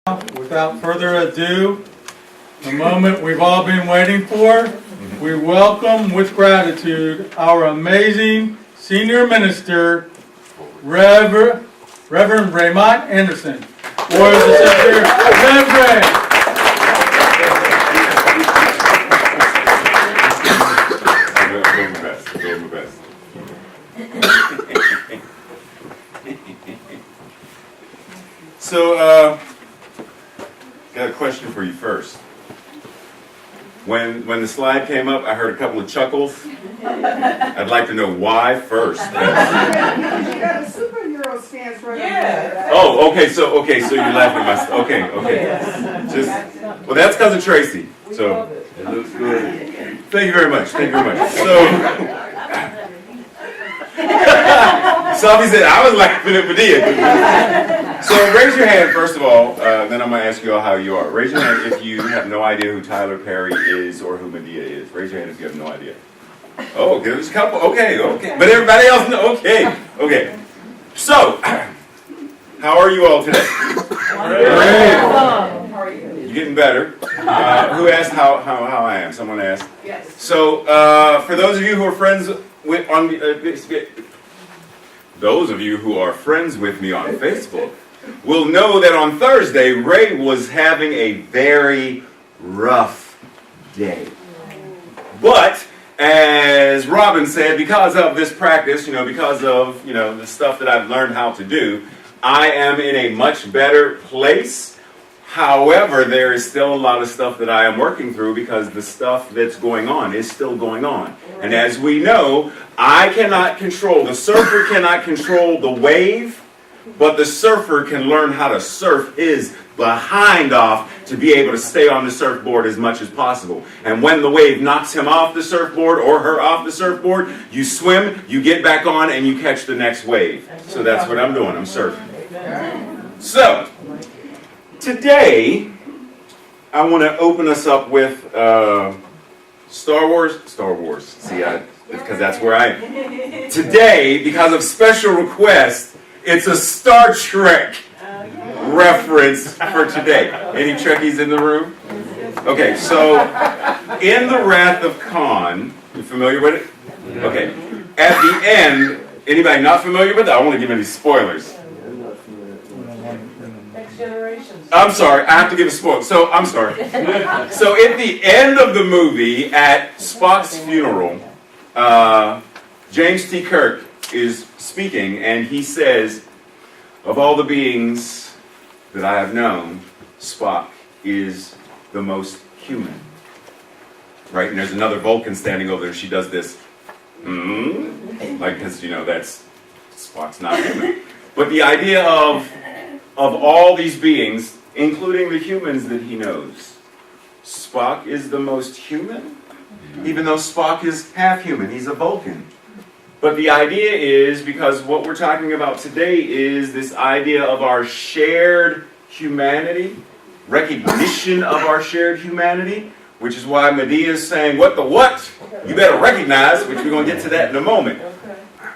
Without further ado, the moment we've all been waiting for, we welcome with gratitude our amazing senior minister, Reverend Raymont Anderson. For the sister, Reverend. I'll do my best. So, got a question for you first. When the slide came up, I heard a couple of chuckles. I'd like to know why first. You got a superhero stance right there. Oh, okay, so you're laughing at my okay. Well, that's cousin Tracy. So, it looks good. Thank you very much. Sophie said, I was laughing at Medea. So raise your hand, first of all, then I'm going to ask you all how you are. Raise your hand if you have no idea who Tyler Perry is or who Medea is. Raise your hand if you have no idea. Oh, okay, there's a couple. Okay. But everybody else knows. Okay. So, how are you all today? Great. How are you? You're getting better. Who asked how I am? Someone asked. Yes. So, for those of you who are friends with those of you who are friends with me on Facebook will know that on Thursday, Ray was having a very rough day. But, as Robin said, because of this practice, because of, the stuff that I've learned how to do, I am in a much better place. However, there is still a lot of stuff that I am working through because the stuff that's going on is still going on. And as we know, the surfer cannot control the wave, but the surfer can learn how to surf his behind off to be able to stay on the surfboard as much as possible. And when the wave knocks him off the surfboard or her off the surfboard, you swim, you get back on, and you catch the next wave. So that's what I'm doing. I'm surfing. So, today, I want to open us up with Star Wars. See, because that's where I am. Today, because of special request, it's a Star Trek reference for today. Any Trekkies in the room? Okay, so in The Wrath of Khan, you familiar with it? Okay. At the end, anybody not familiar with it? I don't want to give any spoilers. I'm sorry, I have to give a spoiler. So, I'm sorry. So, at the end of the movie, at Spock's funeral, James T. Kirk is speaking, and he says, of all the beings that I have known, Spock is the most human. Right? And there's another Vulcan standing over there. She does this, like, because, that's, Spock's not human. But the idea of all these beings, including the humans that he knows, Spock is the most human, even though Spock is half human. He's a Vulcan. But the idea is, because what we're talking about today is this idea of our shared humanity, recognition of our shared humanity, which is why Medea is saying, what the what? You better recognize, which we're going to get to that in a moment.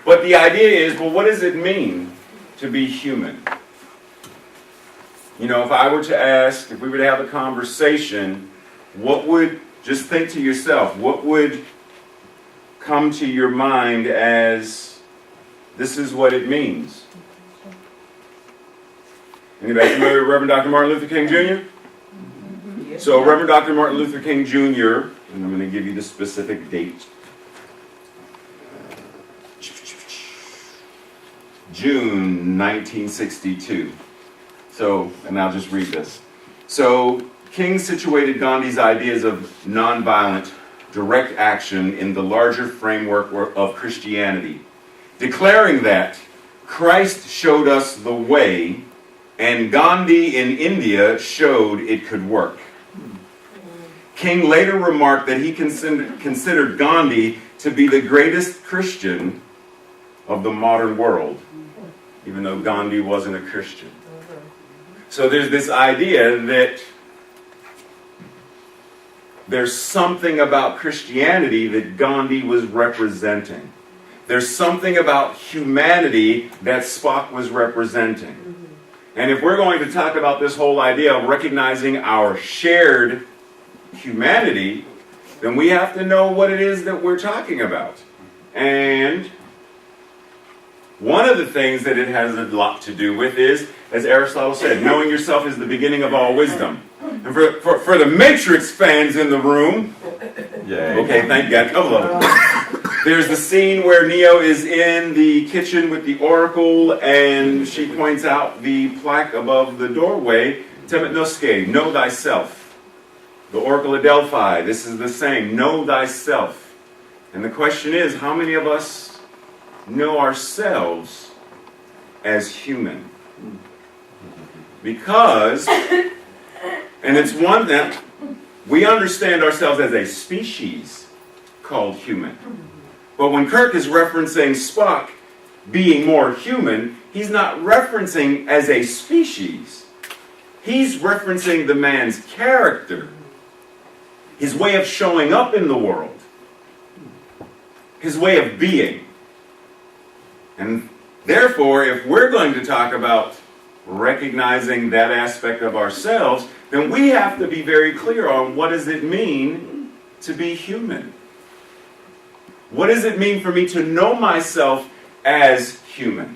But the idea is, well, what does it mean to be human? If I were to ask, if we were to have a conversation, just think to yourself, what would come to your mind as this is what it means? Anybody familiar with Reverend Dr. Martin Luther King Jr.? So Reverend Dr. Martin Luther King Jr., and I'm going to give you the specific date. June 1962. So, and I'll just read this. So, King situated Gandhi's ideas of nonviolent, direct action in the larger framework of Christianity, declaring that Christ showed us the way, and Gandhi in India showed it could work. King later remarked that he considered Gandhi to be the greatest Christian of the modern world, even though Gandhi wasn't a Christian. So there's this idea that there's something about Christianity that Gandhi was representing. There's something about humanity that Spock was representing. And if we're going to talk about this whole idea of recognizing our shared humanity, then we have to know what it is that we're talking about. And one of the things that it has a lot to do with is, as Aristotle said, knowing yourself is the beginning of all wisdom. And for the Matrix fans in the room, okay, thank God, a couple of them. There's the scene where Neo is in the kitchen with the oracle, and she points out the plaque above the doorway, Temet Noske, know thyself. The oracle of Delphi, this is the same, know thyself. And the question is, how many of us know ourselves as human? Because, and it's one that we understand ourselves as a species called human. But when Kirk is referencing Spock being more human, he's not referencing as a species. He's referencing the man's character, his way of showing up in the world, his way of being. And therefore, if we're going to talk about recognizing that aspect of ourselves, then we have to be very clear on what does it mean to be human. What does it mean for me to know myself as human?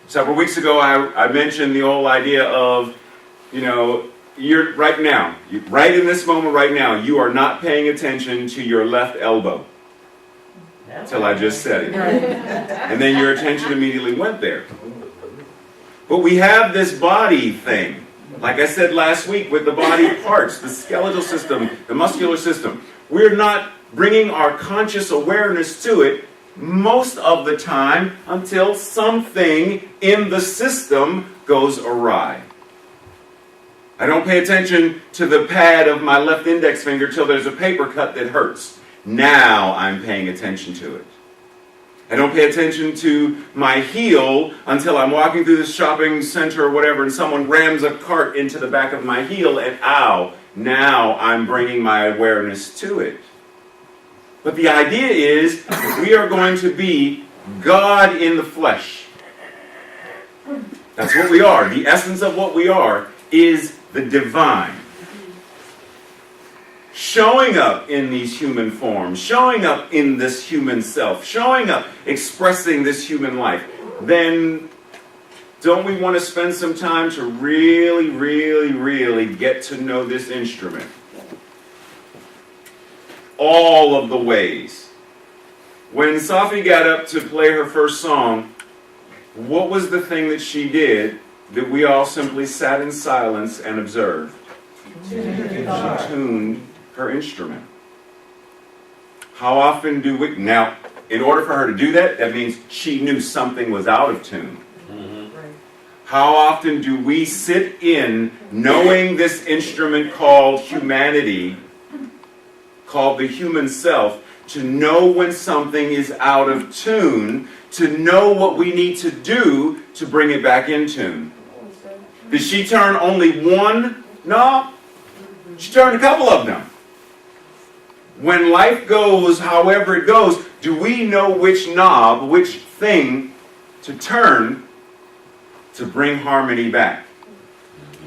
Several weeks ago, I mentioned the whole idea of, you're right now, right in this moment right now, you are not paying attention to your left elbow. Till I just said it. And then your attention immediately went there. But we have this body thing. Like I said last week with the body parts, the skeletal system, the muscular system. We're not bringing our conscious awareness to it most of the time until something in the system goes awry. I don't pay attention to the pad of my left index finger till there's a paper cut that hurts. Now I'm paying attention to it. I don't pay attention to my heel until I'm walking through the shopping center or whatever and someone rams a cart into the back of my heel and ow, now I'm bringing my awareness to it. But the idea is we are going to be God in the flesh. That's what we are. The essence of what we are is the divine. Showing up in these human forms, showing up in this human self, showing up, expressing this human life, then don't we want to spend some time to really, really, really get to know this instrument? All of the ways. When Safi got up to play her first song, what was the thing that she did that we all simply sat in silence and observed? She tuned her instrument. How often do we... Now, in order for her to do that, that means she knew something was out of tune. How often do we sit in knowing this instrument called humanity, called the human self, to know when something is out of tune, to know what we need to do to bring it back in tune? Did she turn only one knob? She turned a couple of them. When life goes however it goes, do we know which knob, which thing to turn to bring harmony back?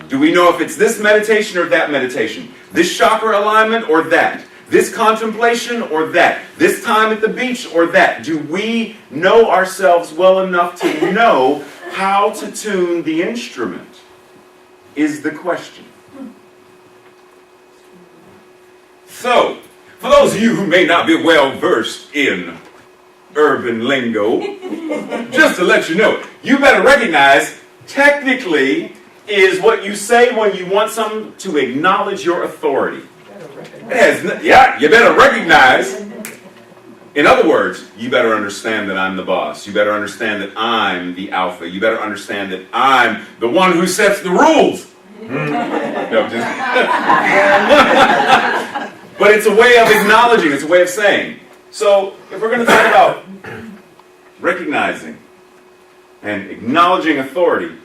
Do we know if it's this meditation or that meditation? This chakra alignment or that? This contemplation or that? This time at the beach or that? Do we know ourselves well enough to know how to tune the instrument? Is the question. So, for those of you who may not be well versed in urban lingo, just to let you know, you better recognize technically is what you say when you want someone to acknowledge your authority. You better recognize. In other words, you better understand that I'm the boss. You better understand that I'm the alpha. You better understand that I'm the one who sets the rules. No, but it's a way of acknowledging. It's a way of saying. So if we're going to talk about recognizing and acknowledging authority,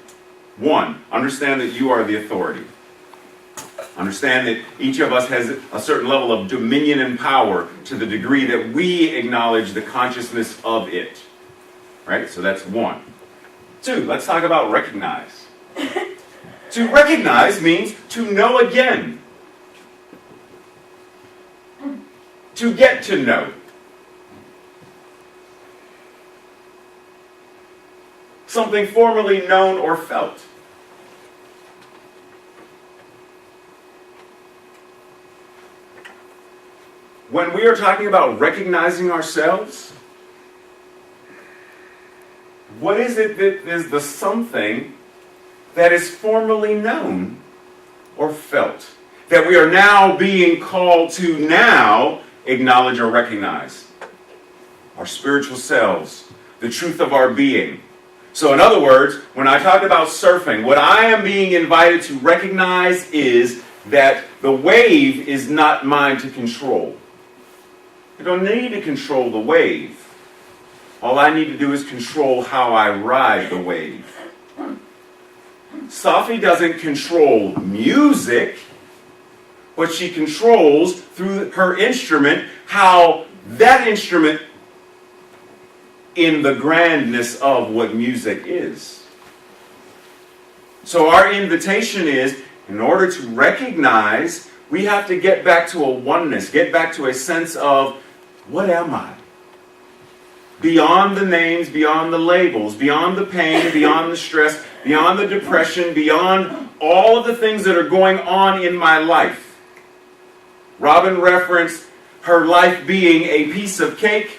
one, understand that you are the authority. Understand that each of us has a certain level of dominion and power to the degree that we acknowledge the consciousness of it. Right? So that's one. 2, let's talk about recognize. To recognize means to know again. To get to know. Something formerly known or felt. When we are talking about recognizing ourselves, what is it that is the something that is formerly known or felt, that we are now being called to now acknowledge or recognize? Our spiritual selves, the truth of our being. So in other words, when I talk about surfing, what I am being invited to recognize is that the wave is not mine to control. I don't need to control the wave. All I need to do is control how I ride the wave. Safi doesn't control music, but she controls through her instrument how that instrument in the grandness of what music is. So our invitation is, in order to recognize, we have to get back to a oneness, get back to a sense of, what am I? Beyond the names, beyond the labels, beyond the pain, beyond the stress, beyond the depression, beyond all of the things that are going on in my life. Robin referenced her life being a piece of cake.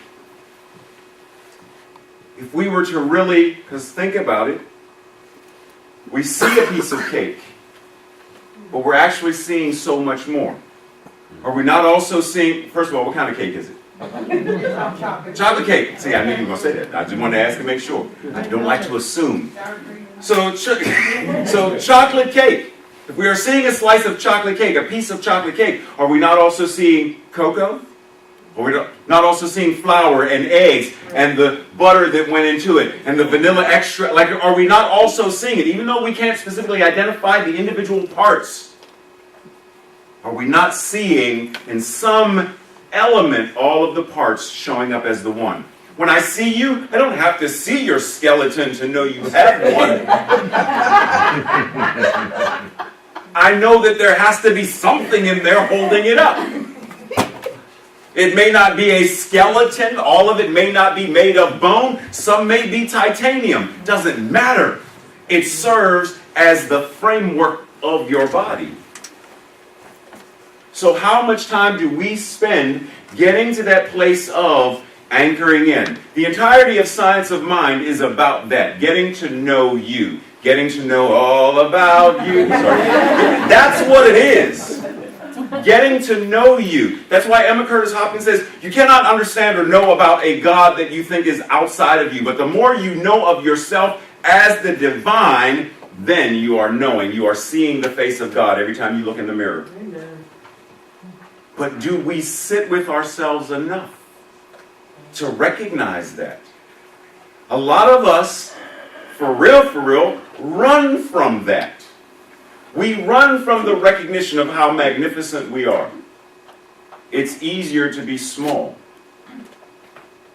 If we were to really, because think about it, we see a piece of cake, but we're actually seeing so much more. Are we not also seeing, first of all, what kind of cake is it? Chocolate cake. See, I knew you were going to say that. I just wanted to ask to make sure. I don't like to assume. So chocolate cake. If we are seeing a slice of chocolate cake, a piece of chocolate cake, are we not also seeing cocoa? Are we not also seeing flour and eggs and the butter that went into it and the vanilla extract? Like, are we not also seeing it? Even though we can't specifically identify the individual parts, are we not seeing in some element all of the parts showing up as the one? When I see you, I don't have to see your skeleton to know you have one. I know that there has to be something in there holding it up. It may not be a skeleton. All of it may not be made of bone. Some may be titanium. Doesn't matter. It serves as the framework of your body. So how much time do we spend getting to that place of anchoring in? The entirety of Science of Mind is about that. Getting to know you. Getting to know all about you. Sorry. That's what it is. Getting to know you. That's why Emma Curtis Hopkins says, you cannot understand or know about a God that you think is outside of you. But the more you know of yourself as the divine, then you are knowing. You are seeing the face of God every time you look in the mirror. But do we sit with ourselves enough to recognize that? A lot of us, for real, run from that. We run from the recognition of how magnificent we are. It's easier to be small.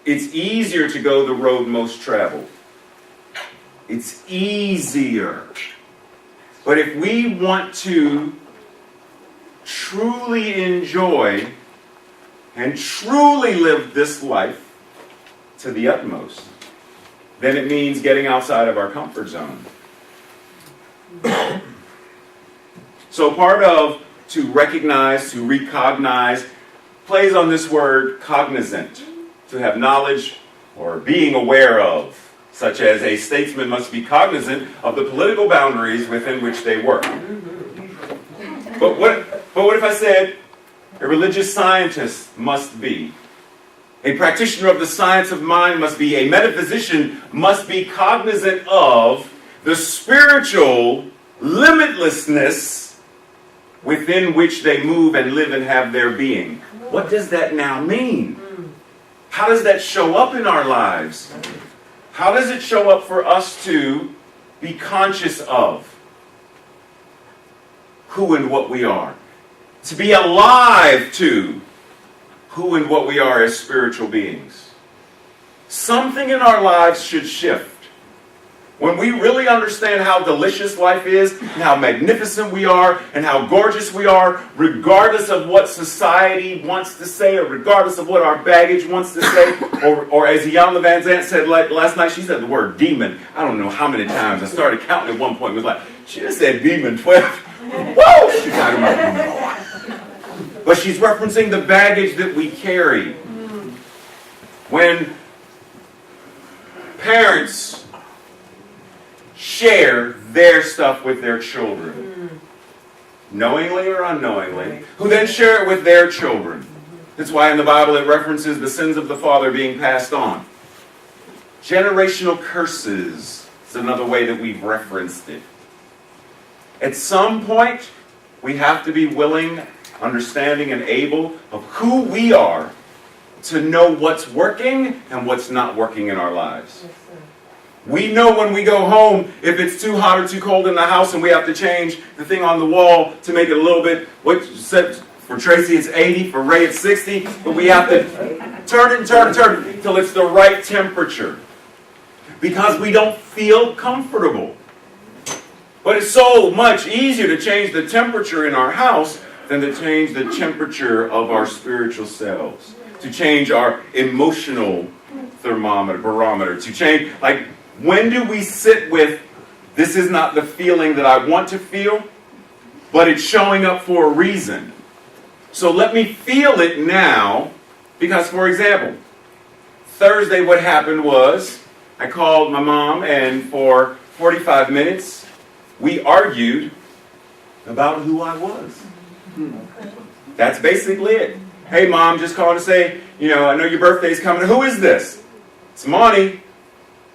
It's easier to go the road most traveled. It's easier. But if we want to truly enjoy and truly live this life to the utmost, then it means getting outside of our comfort zone. So part of to recognize, to recognize, plays on this word cognizant, to have knowledge or being aware of, such as a statesman must be cognizant of the political boundaries within which they work. But what if I said a religious scientist must be? A practitioner of the science of mind must be. A metaphysician must be cognizant of the spiritual limitlessness within which they move and live and have their being. What does that now mean? How does that show up in our lives? How does it show up for us to be conscious of who and what we are? To be alive to who and what we are as spiritual beings. Something in our lives should shift. When we really understand how delicious life is, and how magnificent we are, and how gorgeous we are, regardless of what society wants to say, or regardless of what our baggage wants to say, or as Iyanla Van Zandt said last night, she said the word demon. I don't know how many times. I started counting at one point. It was like, she just said demon 12. Whoa! She's talking about. But she's referencing the baggage that we carry. When parents share their stuff with their children, knowingly or unknowingly, who then share it with their children. That's why in the Bible it references the sins of the father being passed on. Generational curses is another way that we've referenced it. At some point, we have to be willing, understanding, and able of who we are to know what's working and what's not working in our lives. We know when we go home if it's too hot or too cold in the house and we have to change the thing on the wall to make it a little bit, what said for Tracy it's 80, for Ray it's 60, but we have to turn it until it's the right temperature. Because we don't feel comfortable. But it's so much easier to change the temperature in our house than to change the temperature of our spiritual selves. To change our emotional barometer. To change, like, when do we sit with, this is not the feeling that I want to feel, but it's showing up for a reason. So let me feel it now, because, for example, Thursday what happened was, I called my mom, and for 45 minutes, we argued about who I was. That's basically it. Hey, Mom, just called to say, I know your birthday's coming. Who is this? It's Monty.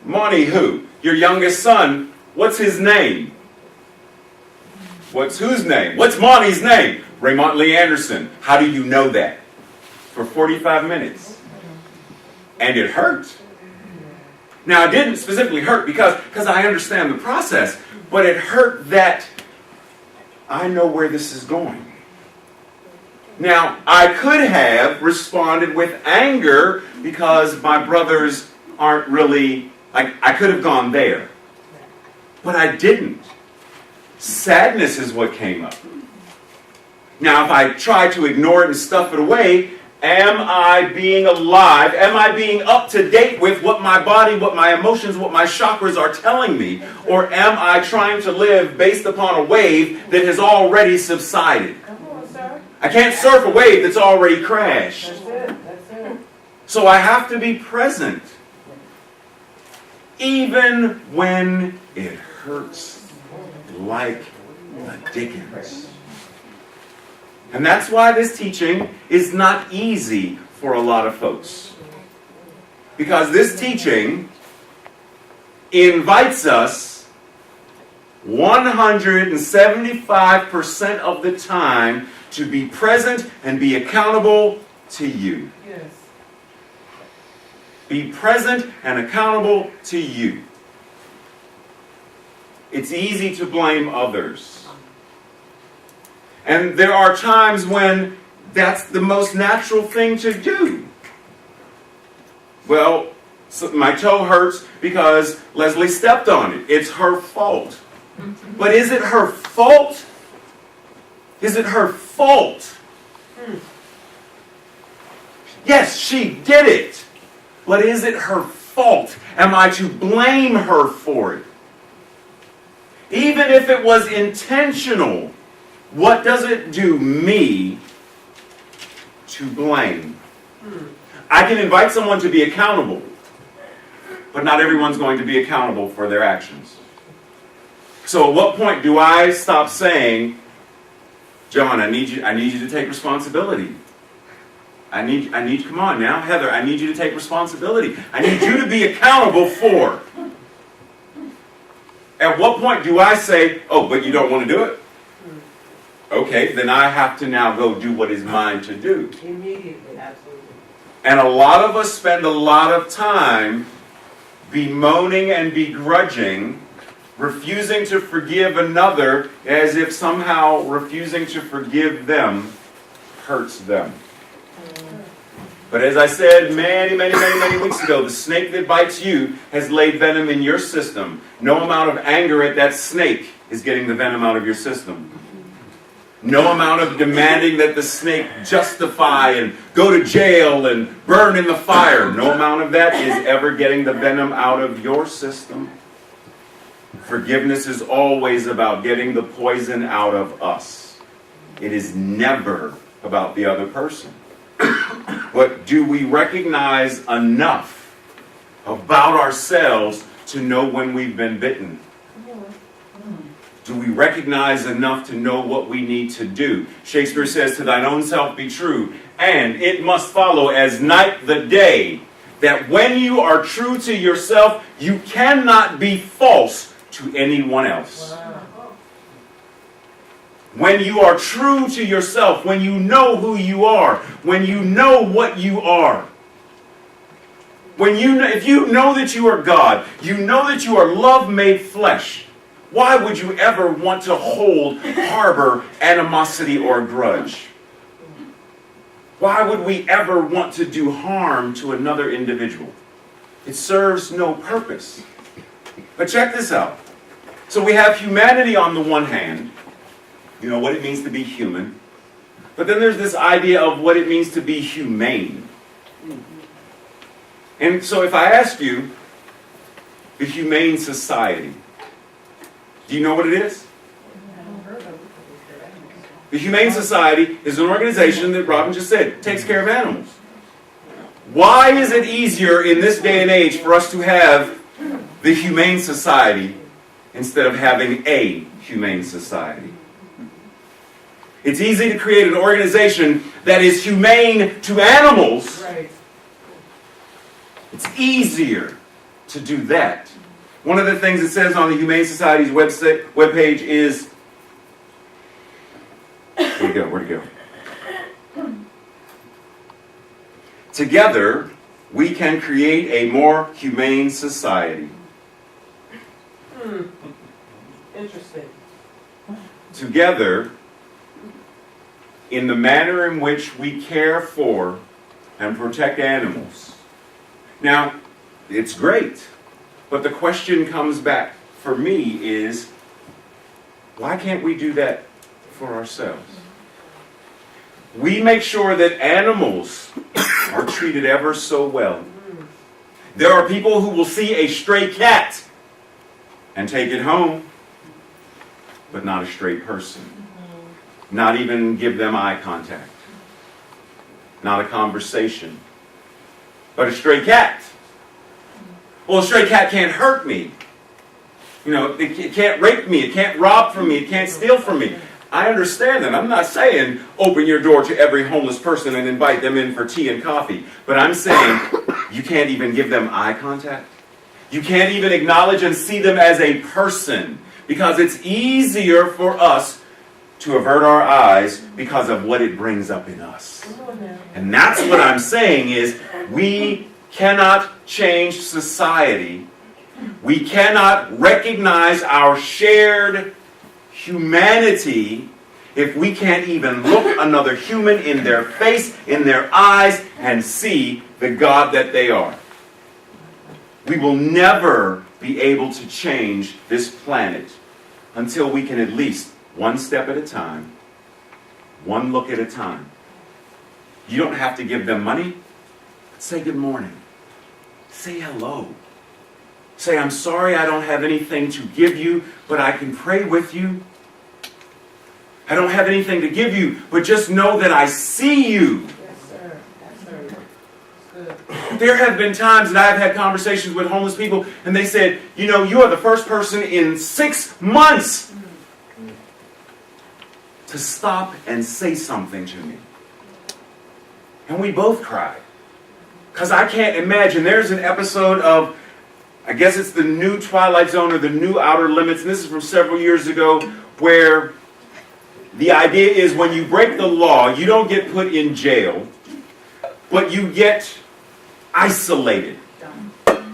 Monty who? Your youngest son. What's his name? What's whose name? What's Monty's name? Raymont Lee Anderson. How do you know that? For 45 minutes. And it hurt. Now, it didn't specifically hurt because I understand the process, but it hurt that I know where this is going. Now, I could have responded with anger because my brothers aren't really, I could have gone there. But I didn't. Sadness is what came up. Now, if I try to ignore it and stuff it away, am I being alive? Am I being up to date with what my body, what my emotions, what my chakras are telling me? Or am I trying to live based upon a wave that has already subsided? I can't surf a wave that's already crashed. So I have to be present. Even when it hurts like the dickens. And that's why this teaching is not easy for a lot of folks. Because this teaching invites us 175% of the time to be present and be accountable to you. Yes. Be present and accountable to you. It's easy to blame others. And there are times when that's the most natural thing to do. Well, so my toe hurts because Leslie stepped on it. It's her fault. But is it her fault? Is it her fault? Yes, she did it. But is it her fault? Am I to blame her for it? Even if it was intentional, what does it do me to blame? I can invite someone to be accountable, but not everyone's going to be accountable for their actions. So at what point do I stop saying, John, I need you to take responsibility. I need come on now, Heather, I need you to take responsibility. I need you to be accountable for. At what point do I say, oh, but you don't want to do it? Okay, then I have to now go do what is mine to do. Immediately, absolutely. And a lot of us spend a lot of time bemoaning and begrudging, refusing to forgive another as if somehow refusing to forgive them hurts them. But as I said many weeks ago, the snake that bites you has laid venom in your system. No amount of anger at that snake is getting the venom out of your system. No amount of demanding that the snake justify and go to jail and burn in the fire. No amount of that is ever getting the venom out of your system. Forgiveness is always about getting the poison out of us. It is never about the other person. But do we recognize enough about ourselves to know when we've been bitten? Do we recognize enough to know what we need to do? Shakespeare says, "To thine own self be true, and it must follow as night the day, that when you are true to yourself, you cannot be false to anyone else." When you are true to yourself, when you know who you are, when you know what you are, if you know that you are God, you know that you are love made flesh, why would you ever want to harbor animosity or grudge? Why would we ever want to do harm to another individual? It serves no purpose. But check this out. So we have humanity on the one hand, you know what it means to be human, but then there's this idea of what it means to be humane. And so if I ask you, the humane society, do you know what it is? The Humane Society is an organization that Robin just said takes care of animals. Why is it easier in this day and age for us to have the Humane Society instead of having a Humane Society? It's easy to create an organization that is humane to animals. Right. It's easier to do that. One of the things it says on the Humane Society's webpage is, where'd it go? Together, we can create a more humane society. Interesting. Together, in the manner in which we care for and protect animals. Now, it's great, but the question comes back for me is, why can't we do that for ourselves? We make sure that animals are treated ever so well. There are people who will see a stray cat and take it home, but not a stray person. Not even give them eye contact. Not a conversation. But a stray cat. Well, a stray cat can't hurt me. You know, it can't rape me. It can't rob from me. It can't steal from me. I understand that. I'm not saying open your door to every homeless person and invite them in for tea and coffee. But I'm saying you can't even give them eye contact. You can't even acknowledge and see them as a person. Because it's easier for us to avert our eyes because of what it brings up in us. And that's what I'm saying is we cannot change society. We cannot recognize our shared humanity if we can't even look another human in their face, in their eyes, and see the God that they are. We will never be able to change this planet until we can at least one step at a time, one look at a time. You don't have to give them money. Say good morning. Say hello. Say, I'm sorry I don't have anything to give you, but I can pray with you. I don't have anything to give you, but just know that I see you. Yes, sir. Yes, sir. Good. There have been times that I've had conversations with homeless people, and they said, you know, you are the first person in 6 months to stop and say something to me. And we both cried. Because I can't imagine. There's an episode of, I guess it's the new Twilight Zone or the new Outer Limits, and this is from several years ago, where the idea is when you break the law, you don't get put in jail, but you get isolated.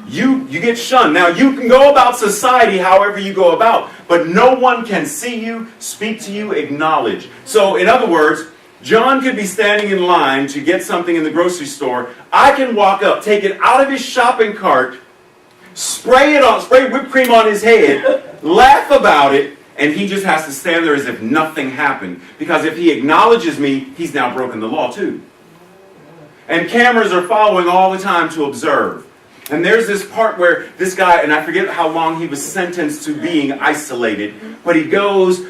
You get shunned. Now, you can go about society however you go about, but no one can see you, speak to you, acknowledge. So, in other words, John could be standing in line to get something in the grocery store. I can walk up, take it out of his shopping cart, spray whipped cream on his head, laugh about it, and he just has to stand there as if nothing happened. Because if he acknowledges me, he's now broken the law too. And cameras are following all the time to observe. And there's this part where this guy, and I forget how long he was sentenced to being isolated, but he goes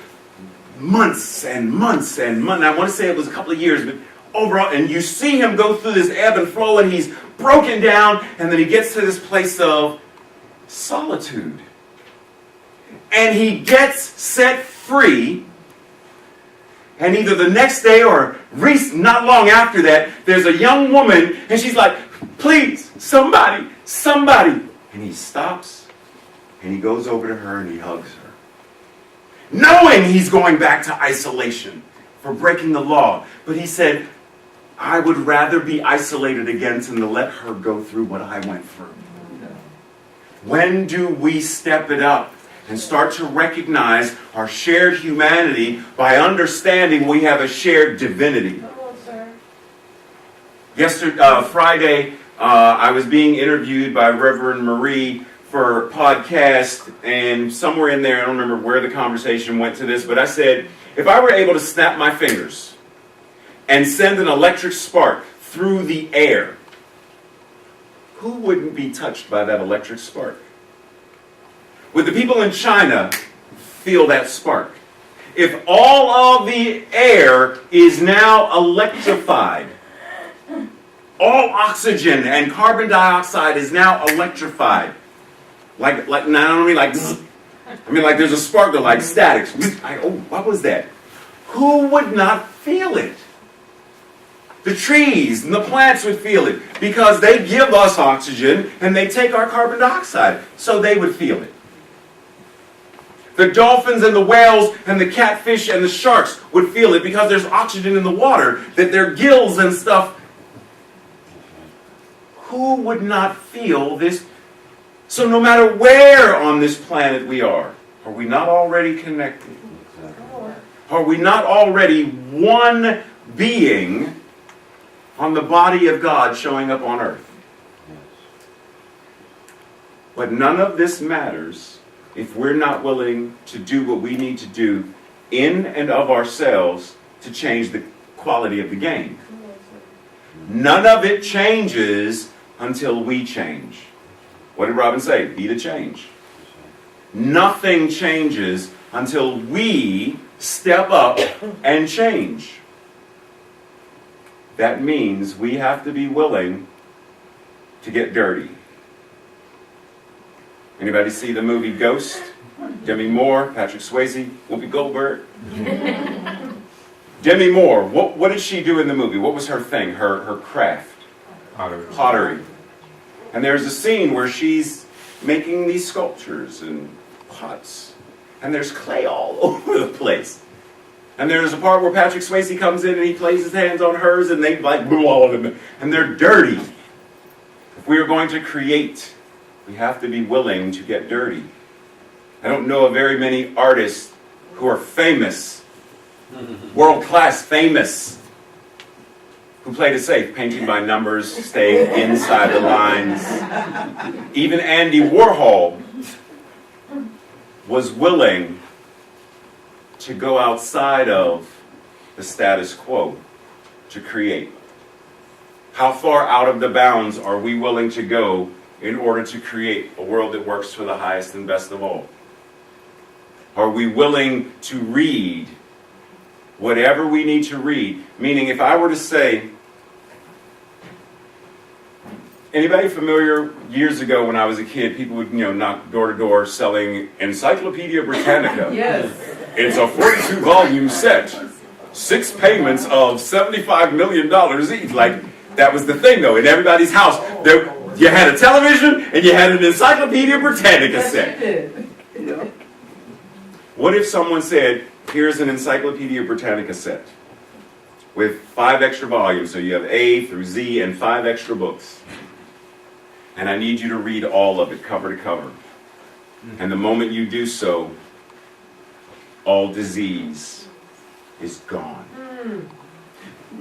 months and months and months. I want to say it was a couple of years, but overall, and you see him go through this ebb and flow, and he's broken down, and then he gets to this place of solitude. And he gets set free, and either the next day or not long after that, there's a young woman, and she's like, please, somebody. And he stops, and he goes over to her, and he hugs her, knowing he's going back to isolation for breaking the law. But he said, I would rather be isolated again than to let her go through what I went through. When do we step it up and start to recognize our shared humanity by understanding we have a shared divinity? Friday, I was being interviewed by Reverend Marie for a podcast, and somewhere in there, I don't remember where the conversation went to this, but I said, if I were able to snap my fingers and send an electric spark through the air, who wouldn't be touched by that electric spark? Would the people in China feel that spark? If all of the air is now electrified, all oxygen and carbon dioxide is now electrified. Like there's a spark, like statics. What was that? Who would not feel it? The trees and the plants would feel it because they give us oxygen and they take our carbon dioxide, so they would feel it. The dolphins and the whales and the catfish and the sharks would feel it because there's oxygen in the water, that their gills and stuff. Who would not feel this? So no matter where on this planet we are we not already connected? Are we not already one being on the body of God showing up on earth? But none of this matters if we're not willing to do what we need to do in and of ourselves to change the quality of the game. None of it changes until we change. What did Robin say? Be the change. Nothing changes until we step up and change. That means we have to be willing to get dirty. Anybody see the movie Ghost? Demi Moore, Patrick Swayze, Whoopi Goldberg. Demi Moore, what did she do in the movie? What was her thing, her craft? Pottery. And there's a scene where she's making these sculptures and pots. And there's clay all over the place. And there's a part where Patrick Swayze comes in and he plays his hands on hers and they and they're dirty. If we are going to create, we have to be willing to get dirty. I don't know of very many artists who are famous, world-class famous, who played it safe, painting by numbers, staying inside the lines. Even Andy Warhol was willing to go outside of the status quo to create. How far out of the bounds are we willing to go in order to create a world that works for the highest and best of all? Are we willing to read whatever we need to read? Meaning, if I were to say, anybody familiar, years ago when I was a kid, people would, knock door to door selling Encyclopedia Britannica. Yes. It's a 42-volume set. 6 payments of $75 million each. Like, that was the thing, though. In everybody's house, you had a television and you had an Encyclopedia Britannica Yes, set. you did. What if someone said, here's an Encyclopedia Britannica set with 5 extra volumes, so you have A through Z and 5 extra books. And I need you to read all of it, cover to cover. And the moment you do so, all disease is gone.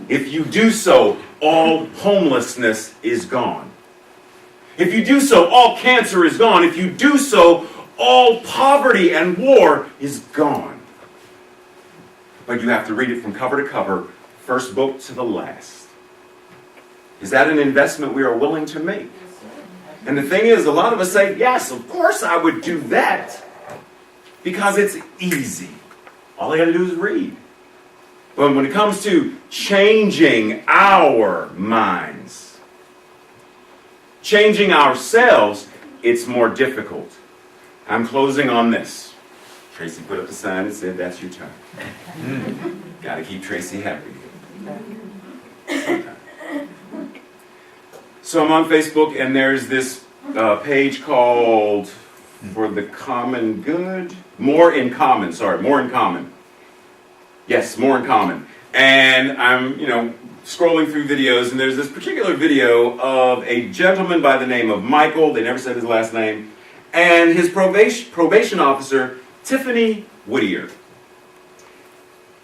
If you do so, all homelessness is gone. If you do so, all cancer is gone. If you do so, all poverty and war is gone. But you have to read it from cover to cover, first book to the last. Is that an investment we are willing to make? And the thing is, a lot of us say, yes, of course I would do that. Because it's easy. All I got to do is read. But when it comes to changing our minds, changing ourselves, it's more difficult. I'm closing on this. Tracy put up the sign and said, that's your turn. Got to keep Tracy happy. So I'm on Facebook, and there's this page called For the Common Good. More in Common. Yes, More in Common. And I'm, scrolling through videos, and there's this particular video of a gentleman by the name of Michael. They never said his last name. And his probation officer, Tiffany Whittier.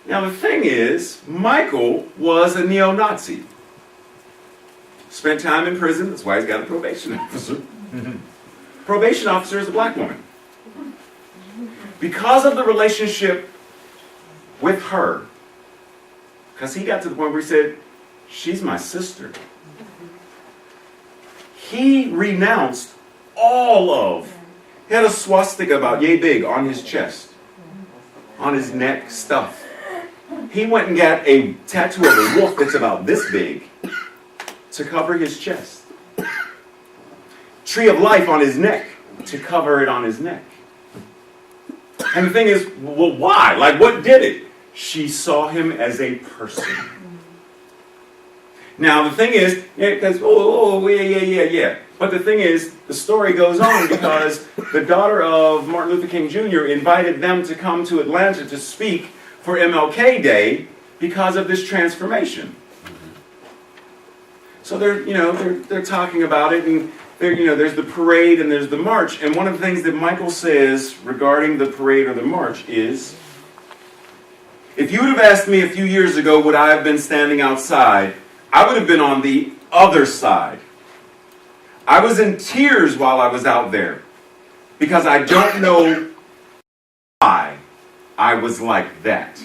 Now the thing is, Michael was a neo-Nazi. Spent time in prison, that's why he's got a probation officer. Probation officer is a black woman. Because of the relationship with her, because he got to the point where he said, she's my sister. He renounced he had a swastika about yay big on his chest, on his neck, stuff. He went and got a tattoo of a wolf that's about this big to cover his chest. Tree of life on his neck to cover it on his neck. And the thing is, well, why? Like, what did it? She saw him as a person. Now, the thing is, because, yeah. But the thing is, the story goes on because the daughter of Martin Luther King Jr. invited them to come to Atlanta to speak for MLK Day because of this transformation. So they're talking about it, and there's the parade and there's the march. And one of the things that Michael says regarding the parade or the march is, if you would have asked me a few years ago would I have been standing outside, I would have been on the other side. I was in tears while I was out there because I don't know why I was like that.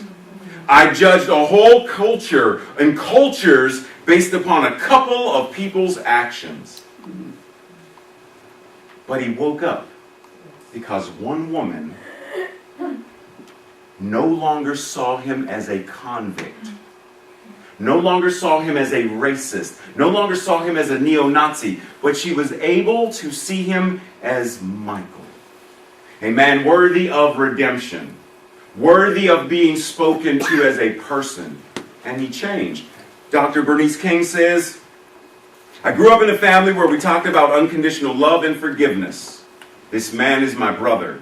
I judged a whole culture and cultures based upon a couple of people's actions. But he woke up because one woman no longer saw him as a convict, no longer saw him as a racist, no longer saw him as a neo-Nazi, but she was able to see him as Michael, a man worthy of redemption, worthy of being spoken to as a person. And he changed. Dr. Bernice King says, I grew up in a family where we talked about unconditional love and forgiveness. This man is my brother.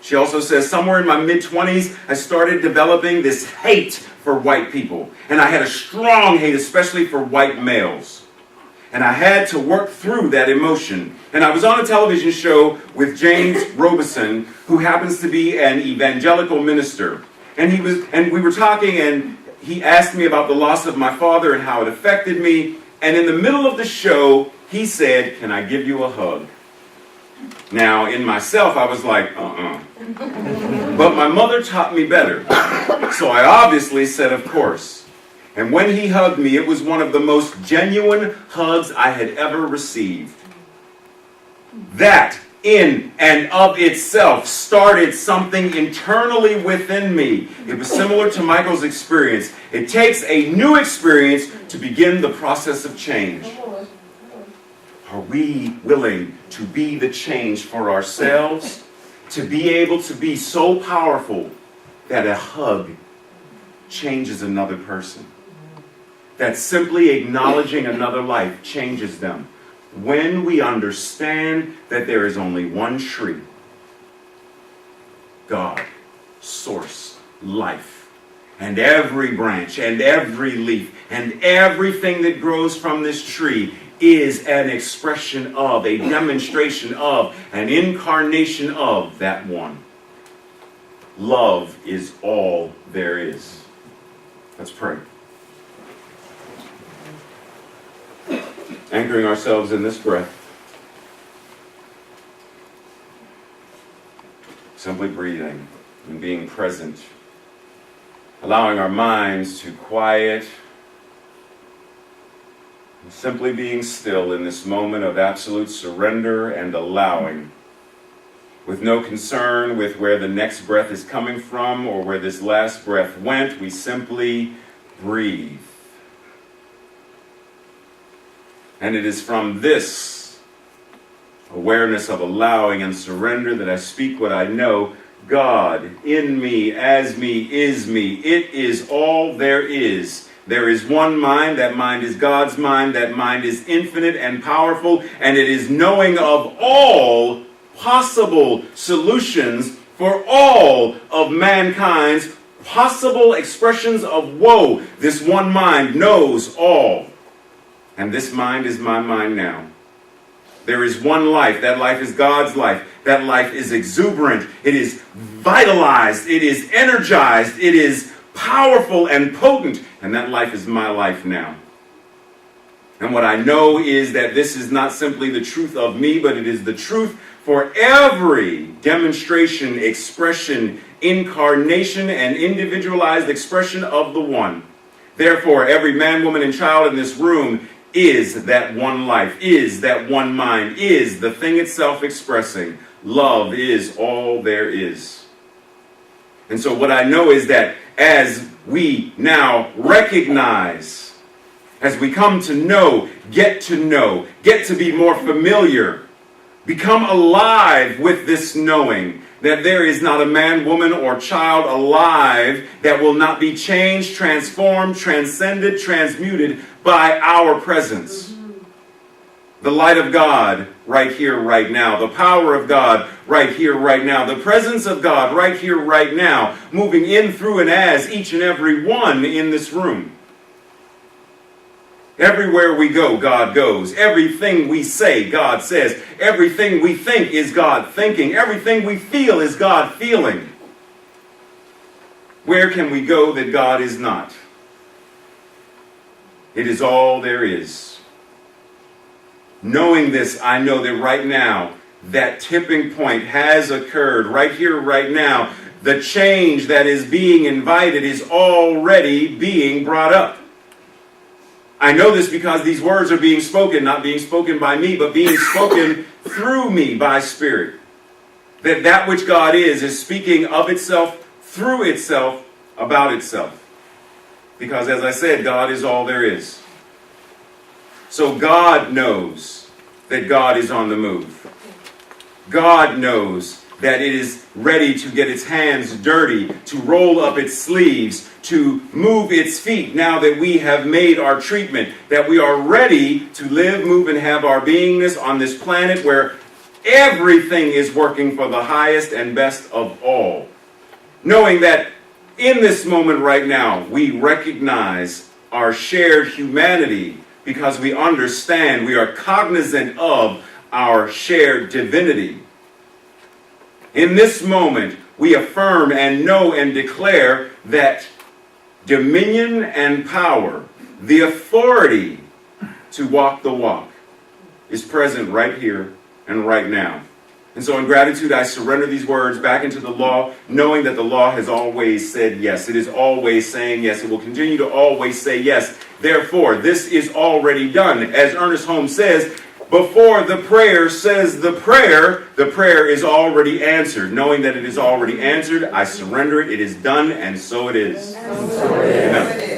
She also says, somewhere in my mid-20s, I started developing this hate for white people. And I had a strong hate, especially for white males. And I had to work through that emotion. And I was on a television show with James Robison, who happens to be an evangelical minister. And we were talking, and he asked me about the loss of my father and how it affected me. And in the middle of the show, he said, can I give you a hug? Now, in myself, I was like, But my mother taught me better. So I obviously said, of course. And when he hugged me, it was one of the most genuine hugs I had ever received. That, in and of itself, started something internally within me. It was similar to Michael's experience. It takes a new experience to begin the process of change. Are we willing to be the change for ourselves? To be able to be so powerful that a hug changes another person? That simply acknowledging another life changes them. When we understand that there is only one tree, God, source, life, and every branch and every leaf and everything that grows from this tree is an expression of, a demonstration of, an incarnation of that one. Love is all there is. Let's pray. Anchoring ourselves in this breath. Simply breathing and being present. Allowing our minds to quiet. And simply being still in this moment of absolute surrender and allowing. With no concern with where the next breath is coming from or where this last breath went, we simply breathe. And it is from this awareness of allowing and surrender that I speak what I know. God in me, as me, is me. It is all there is. There is one mind. That mind is God's mind. That mind is infinite and powerful. And it is knowing of all possible solutions for all of mankind's possible expressions of woe. This one mind knows all. And this mind is my mind now. There is one life. That life is God's life. That life is exuberant. It is vitalized. It is energized. It is powerful and potent. And that life is my life now. And what I know is that this is not simply the truth of me, but it is the truth for every demonstration, expression, incarnation, and individualized expression of the one. Therefore, every man, woman, and child in this room is that one life, is that one mind, is the thing itself expressing. Love is all there is. And so what I know is that as we now recognize, as we come to know, get to be more familiar, become alive with this knowing that there is not a man, woman, or child alive that will not be changed, transformed, transcended, transmuted by our presence. The light of God right here, right now. The power of God right here, right now. The presence of God right here, right now. Moving in, through, and as each and every one in this room. Everywhere we go, God goes. Everything we say, God says. Everything we think is God thinking. Everything we feel is God feeling. Where can we go that God is not? It is all there is. Knowing this, I know that right now, that tipping point has occurred. Right here, right now, the change that is being invited is already being brought up. I know this because these words are being spoken, not being spoken by me, but being spoken through me by Spirit. That which God is speaking of itself, through itself, about itself. Because as I said, God is all there is. So God knows that God is on the move. God knows that it is ready to get its hands dirty, to roll up its sleeves, to move its feet now that we have made our treatment, that we are ready to live, move, and have our beingness on this planet where everything is working for the highest and best of all. Knowing that in this moment right now, we recognize our shared humanity because we understand, we are cognizant of our shared divinity. In this moment, we affirm and know and declare that dominion and power, the authority to walk the walk, is present right here and right now. And so in gratitude, I surrender these words back into the law, knowing that the law has always said yes. It is always saying yes. It will continue to always say yes. Therefore, this is already done. As Ernest Holmes says, before the prayer says the prayer is already answered. Knowing that it is already answered, I surrender it. It is done, and so it is. Amen.